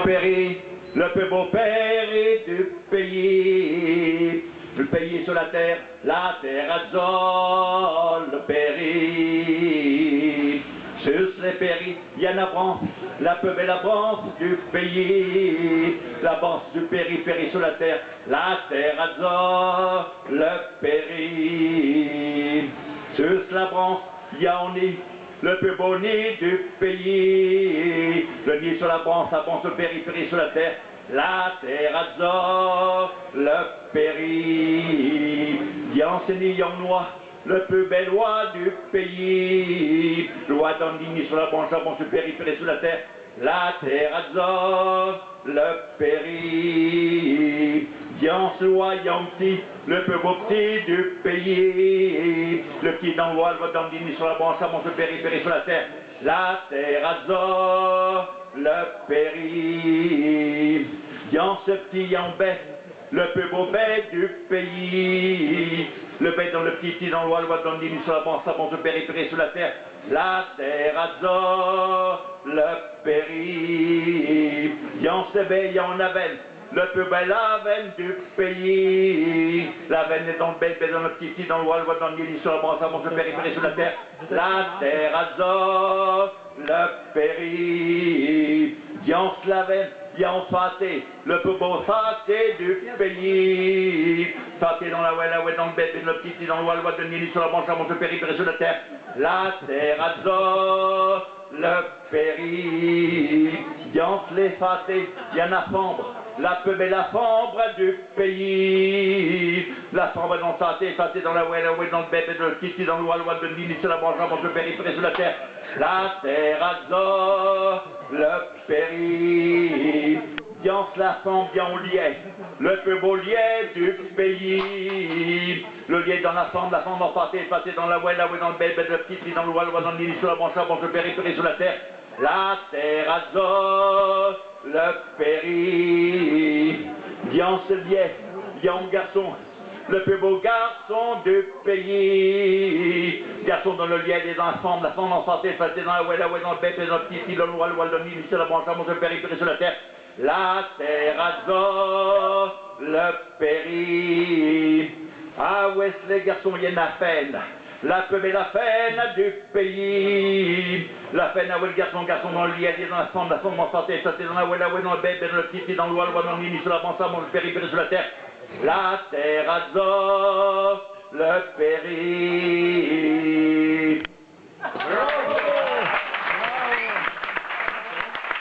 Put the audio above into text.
péri, le plus beau péri du pays. Le pays sur la terre azole, le péri. Sur les péris, il y en a branche, la plus belle branche du pays. La branche du péri sur la terre azole, le péri. Sur la branche, il y a un nid, le plus beau nid du pays. Le nid sur la branche le péri sur la terre azole, le péri. Il y a un nid en noix, le plus bel oie du pays. L'oie d'Andini sur la branche le péri sur la terre azole, le péri. Dian ce oie, Yan petit, le plus beau petit du pays. Le petit dans l'oie, l'oie d'Andini sur la branche le péri sur la terre azole, le péri. Dian ce petit Yan bête, le plus beau bête du pays. Le bête dans le petit dans l'oie dans le sur la branche le péri sur la terre azole, le péri. Yan se bête, Yan avenne, le plus bel avenne du pays. L'avenne est dans le bête dans le petit dans l'oie dans le sur la branche le péri sur la terre azole, le péri. Yan se l'avenne, Yan fâté, le plus beau fâté du pays. Fâté dans la ouelle dans le bête, le petit dans l'oie de Nili sur la branche le péri sur la terre azole, le péri. Yan se les fâté, Yan a fambre, la plus belle fambre du pays. La fambre dans fâté dans la ouelle dans le bête, le petit dans l'oie de Nili sur la branche le péri sur la terre azole, le péri. Yan se la femme, bien au liet, le plus beau liet du pays. Le liet dans la femme en fâté dans la ouelle dans le bête, le petit dans l'oie dans le nid sur la branche le péri sur la terre azole, le péri. Yan se liet, Yan garçon, le plus beau garçon du pays. Garçon dans le liet des enfants, la femme en fâté dans la ouelle dans le bête, dans le petit dans l'oie dans le nid sur la branche le péri sur la terre azole, le péri. Ah ouais, les garçons, il y en a peine, la plus belle peine du pays. La peine à le garçon dans le liet des enfants, la femme en fâté dans la ouelle dans le bête, dans le petit dans l'oie dans le nid sur la branche le péri sur la terre azole, le péri.